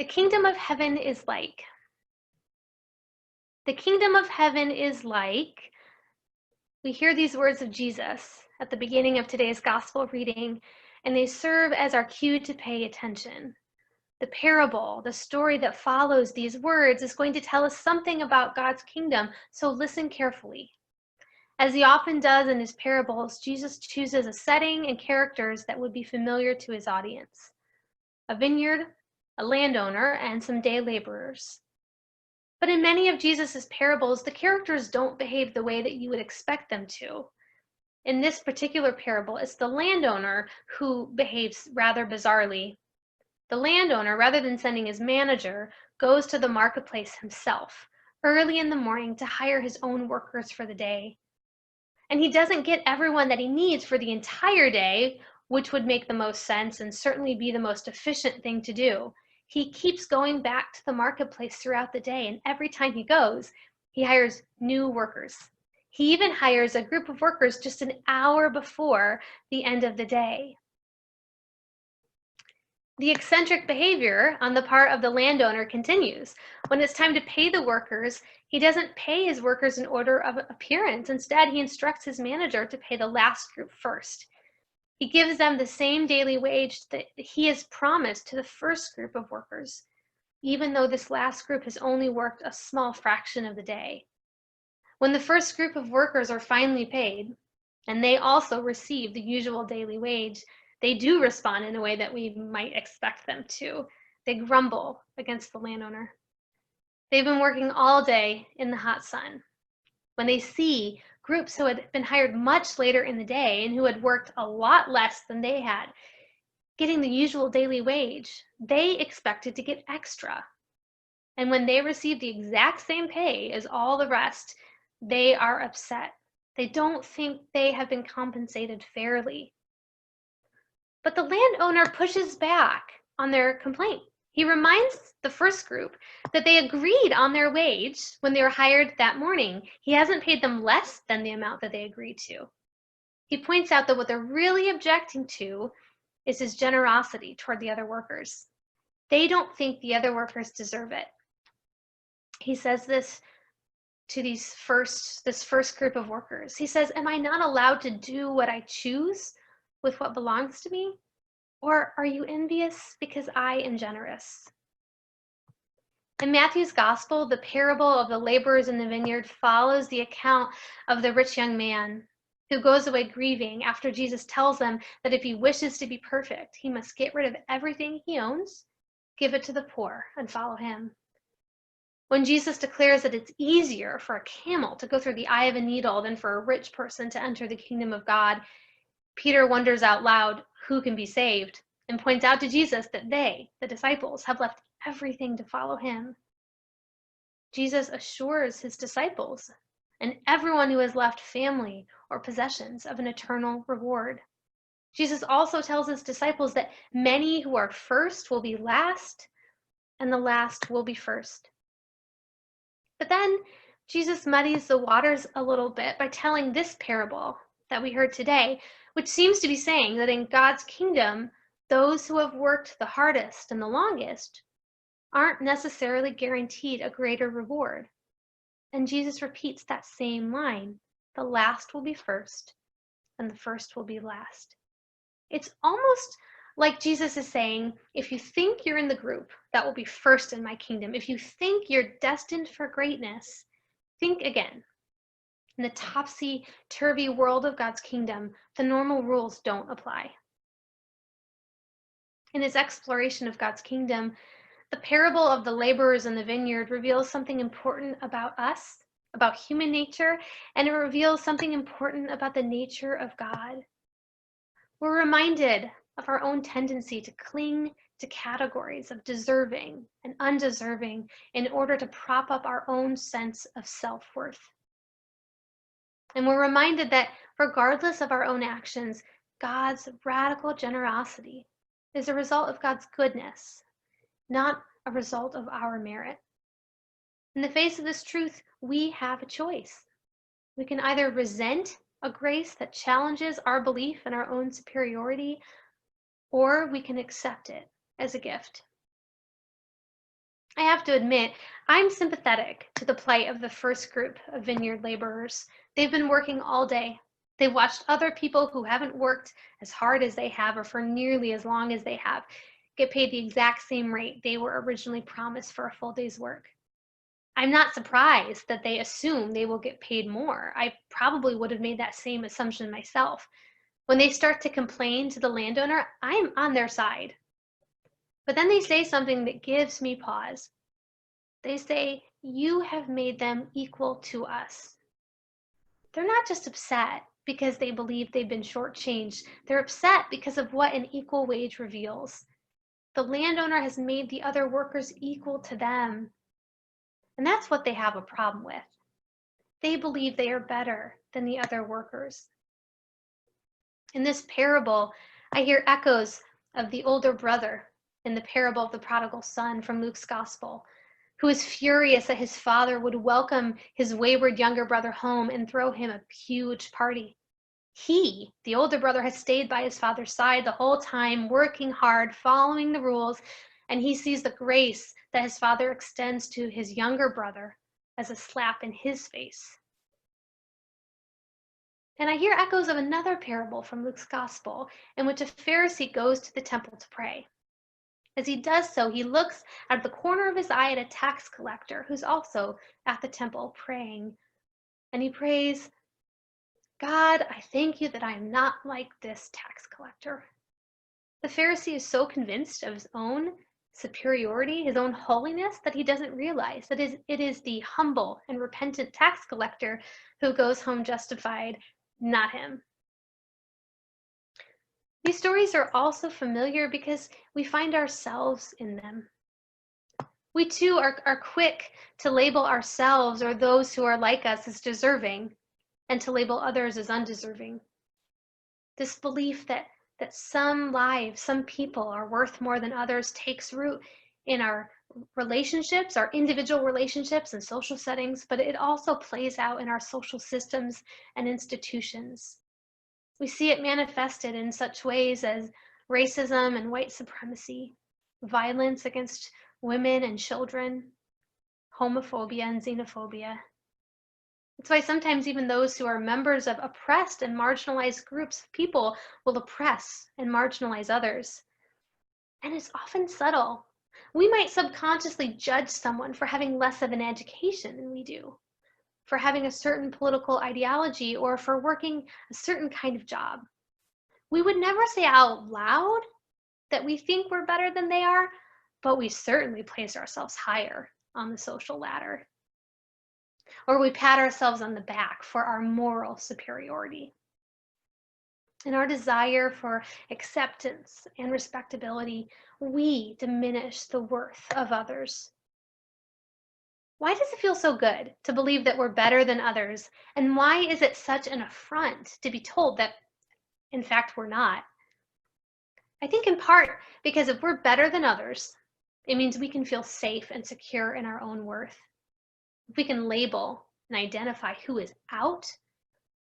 The kingdom of heaven is like. The kingdom of heaven is like. We hear these words of Jesus at the beginning of today's gospel reading, and they serve as our cue to pay attention. The parable, the story that follows these words, is going to tell us something about God's kingdom, so listen carefully. As he often does in his parables, Jesus chooses a setting and characters that would be familiar to his audience: a vineyard, a landowner, and some day laborers. But in many of Jesus's parables, the characters don't behave the way that you would expect them to. In this particular parable, it's the landowner who behaves rather bizarrely. The landowner, rather than sending his manager, goes to the marketplace himself early in the morning to hire his own workers for the day. And he doesn't get everyone that he needs for the entire day, which would make the most sense and certainly be the most efficient thing to do. He keeps going back to the marketplace throughout the day, and every time he goes, he hires new workers. He even hires a group of workers just an hour before the end of the day. The eccentric behavior on the part of the landowner continues. When it's time to pay the workers, he doesn't pay his workers in order of appearance. Instead, he instructs his manager to pay the last group first. He gives them the same daily wage that he has promised to the first group of workers, even though this last group has only worked a small fraction of the day. When the first group of workers are finally paid, and they also receive the usual daily wage, they do respond in a way that we might expect them to. They grumble against the landowner. They've been working all day in the hot sun. When they see groups who had been hired much later in the day and who had worked a lot less than they had, getting the usual daily wage, they expected to get extra. And when they receive the exact same pay as all the rest, they are upset. They don't think they have been compensated fairly. But the landowner pushes back on their complaint. He reminds the first group that they agreed on their wage when they were hired that morning. He hasn't paid them less than the amount that they agreed to. He points out that what they're really objecting to is his generosity toward the other workers. They don't think the other workers deserve it. He says this to this first group of workers. He says, "Am I not allowed to do what I choose with what belongs to me? Or are you envious because I am generous?" In Matthew's gospel, the parable of the laborers in the vineyard follows the account of the rich young man who goes away grieving after Jesus tells him that if he wishes to be perfect, he must get rid of everything he owns, give it to the poor, and follow him. When Jesus declares that it's easier for a camel to go through the eye of a needle than for a rich person to enter the kingdom of God, Peter wonders out loud who can be saved and points out to Jesus that they, the disciples, have left everything to follow him. Jesus assures his disciples and everyone who has left family or possessions of an eternal reward. Jesus also tells his disciples that many who are first will be last, and the last will be first. But then Jesus muddies the waters a little bit by telling this parable that we heard today, which seems to be saying that in God's kingdom, those who have worked the hardest and the longest aren't necessarily guaranteed a greater reward. And Jesus repeats that same line: the last will be first, and the first will be last. It's almost like Jesus is saying, if you think you're in the group that will be first in my kingdom, if you think you're destined for greatness, think again. In the topsy-turvy world of God's kingdom, the normal rules don't apply. In his exploration of God's kingdom, the parable of the laborers in the vineyard reveals something important about us, about human nature, and it reveals something important about the nature of God. We're reminded of our own tendency to cling to categories of deserving and undeserving in order to prop up our own sense of self-worth. And we're reminded that regardless of our own actions, God's radical generosity is a result of God's goodness, not a result of our merit. In the face of this truth, we have a choice. We can either resent a grace that challenges our belief in our own superiority, or we can accept it as a gift. I have to admit, I'm sympathetic to the plight of the first group of vineyard laborers. They've been working all day. They've watched other people who haven't worked as hard as they have or for nearly as long as they have get paid the exact same rate they were originally promised for a full day's work. I'm not surprised that they assume they will get paid more. I probably would have made that same assumption myself. When they start to complain to the landowner, I'm on their side. But then they say something that gives me pause. They say, "You have made them equal to us." They're not just upset because they believe they've been shortchanged. They're upset because of what an equal wage reveals. The landowner has made the other workers equal to them. And that's what they have a problem with. They believe they are better than the other workers. In this parable, I hear echoes of the older brother in the parable of the prodigal son from Luke's gospel, who is furious that his father would welcome his wayward younger brother home and throw him a huge party. He, the older brother, has stayed by his father's side the whole time, working hard, following the rules, and he sees the grace that his father extends to his younger brother as a slap in his face. And I hear echoes of another parable from Luke's gospel in which a Pharisee goes to the temple to pray. As he does so, he looks out of the corner of his eye at a tax collector who's also at the temple praying. And he prays, "God, I thank you that I am not like this tax collector." The Pharisee is so convinced of his own superiority, his own holiness, that he doesn't realize that it is the humble and repentant tax collector who goes home justified, not him. These stories are also familiar because we find ourselves in them. We too are quick to label ourselves or those who are like us as deserving and to label others as undeserving. This belief that some lives, some people are worth more than others takes root in our relationships, our individual relationships and social settings, but it also plays out in our social systems and institutions. We see it manifested in such ways as racism and white supremacy, violence against women and children, homophobia and xenophobia. That's why sometimes even those who are members of oppressed and marginalized groups of people will oppress and marginalize others. And it's often subtle. We might subconsciously judge someone for having less of an education than we do, for having a certain political ideology, or for working a certain kind of job. We would never say out loud that we think we're better than they are, but we certainly place ourselves higher on the social ladder. Or we pat ourselves on the back for our moral superiority. In our desire for acceptance and respectability, we diminish the worth of others. Why does it feel so good to believe that we're better than others? And why is it such an affront to be told that, in fact, we're not? I think in part because if we're better than others, it means we can feel safe and secure in our own worth. If we can label and identify who is out,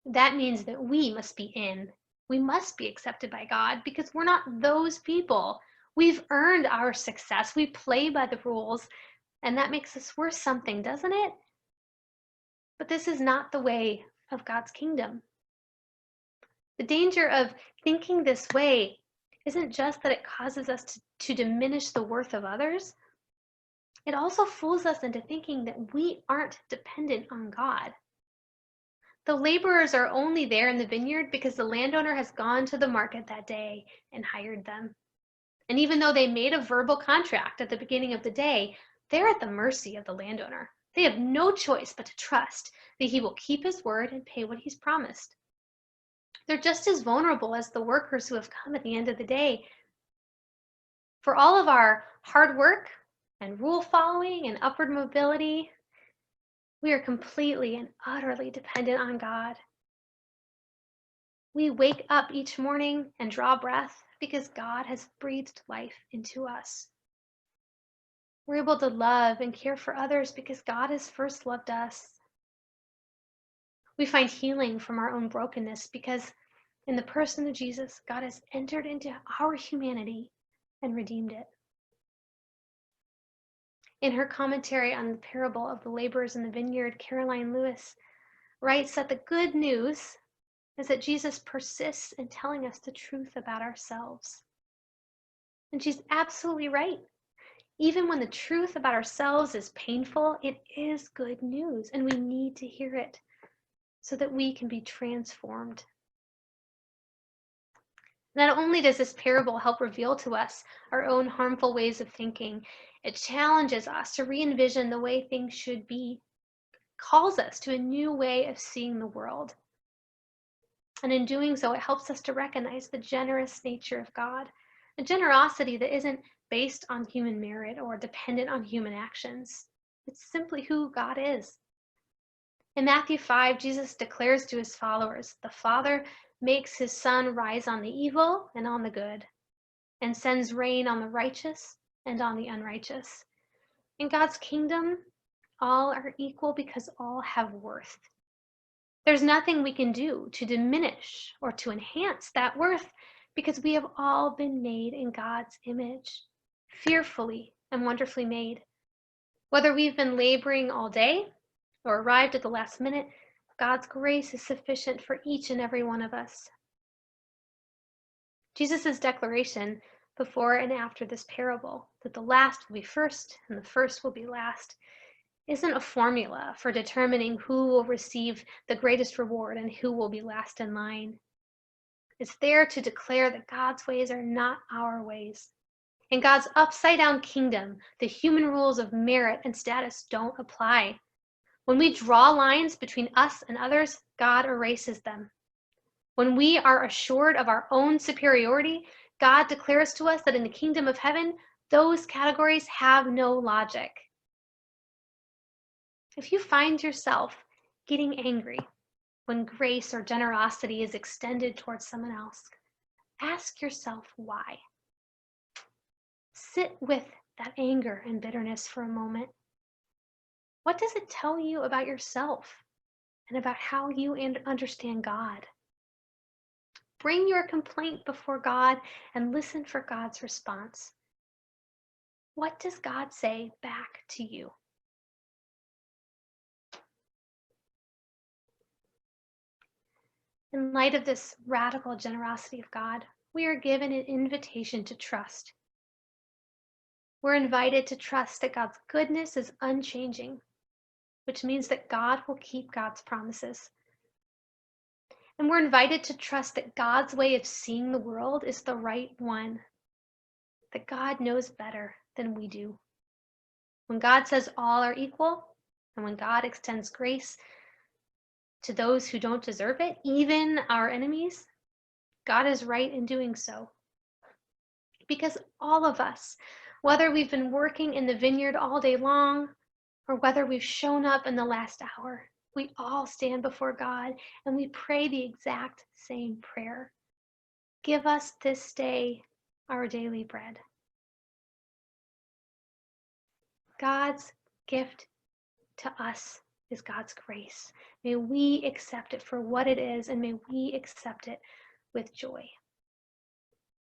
that means that we must be in. We must be accepted by God because we're not those people. We've earned our success. We play by the rules, and that makes us worth something, doesn't it? But this is not the way of God's kingdom. The danger of thinking this way isn't just that it causes us to diminish the worth of others. It also fools us into thinking that we aren't dependent on God. The laborers are only there in the vineyard because the landowner has gone to the market that day and hired them. And even though they made a verbal contract at the beginning of the day, they're at the mercy of the landowner. They have no choice but to trust that he will keep his word and pay what he's promised. They're just as vulnerable as the workers who have come at the end of the day. For all of our hard work and rule following and upward mobility, we are completely and utterly dependent on God. We wake up each morning and draw breath because God has breathed life into us. We're able to love and care for others because God has first loved us. We find healing from our own brokenness because in the person of Jesus, God has entered into our humanity and redeemed it. In her commentary on the parable of the laborers in the vineyard, Caroline Lewis writes that the good news is that Jesus persists in telling us the truth about ourselves. And she's absolutely right. Even when the truth about ourselves is painful, it is good news, and we need to hear it so that we can be transformed. Not only does this parable help reveal to us our own harmful ways of thinking, it challenges us to re-envision the way things should be, calls us to a new way of seeing the world. And in doing so, it helps us to recognize the generous nature of God, a generosity that isn't based on human merit or dependent on human actions. It's simply who God is. In Matthew 5, Jesus declares to his followers, the Father makes his sun rise on the evil and on the good, and sends rain on the righteous and on the unrighteous. In God's kingdom, all are equal because all have worth. There's nothing we can do to diminish or to enhance that worth because we have all been made in God's image, fearfully and wonderfully made. Whether we've been laboring all day or arrived at the last minute, God's grace is sufficient for each and every one of us. Jesus' declaration before and after this parable, that the last will be first and the first will be last, isn't a formula for determining who will receive the greatest reward and who will be last in line. It's there to declare that God's ways are not our ways. In God's upside-down kingdom, the human rules of merit and status don't apply. When we draw lines between us and others, God erases them. When we are assured of our own superiority, God declares to us that in the kingdom of heaven, those categories have no logic. If you find yourself getting angry when grace or generosity is extended towards someone else, ask yourself why. Sit with that anger and bitterness for a moment. What does it tell you about yourself and about how you understand God? Bring your complaint before God and listen for God's response. What does God say back to you? In light of this radical generosity of God, we are given an invitation to trust. We're invited to trust that God's goodness is unchanging, which means that God will keep God's promises. And we're invited to trust that God's way of seeing the world is the right one, that God knows better than we do. When God says all are equal, and when God extends grace to those who don't deserve it, even our enemies, God is right in doing so. Because all of us, whether we've been working in the vineyard all day long, or whether we've shown up in the last hour, we all stand before God and we pray the exact same prayer. Give us this day our daily bread. God's gift to us is God's grace. May we accept it for what it is, and may we accept it with joy.